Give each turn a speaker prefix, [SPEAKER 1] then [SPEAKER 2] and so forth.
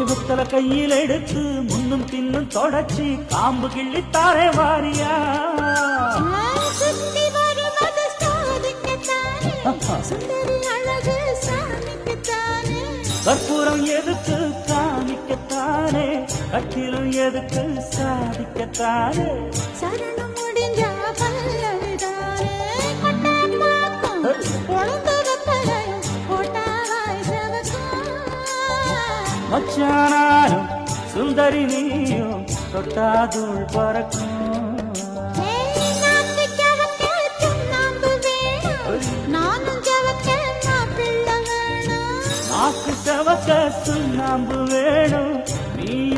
[SPEAKER 1] வெத்தல கையில் எடுத்து முன்னும் பின்னும் தொடச்சி காம்பு கிள்ளி தாரே வாரியா கற்பூரம் எதுக்கு காமிக்கத்தானே கட்டிலும் எதுக்கு சாதிக்கத்தானே
[SPEAKER 2] சரணம் முடிஞ்சா பல்லவிதானே
[SPEAKER 1] மச்சானாரும் சுந்தரி நீயும் தொட்டாதூள் பறக்கும் நாக்கு செவக்க சுண்ணாம்பு வேணும்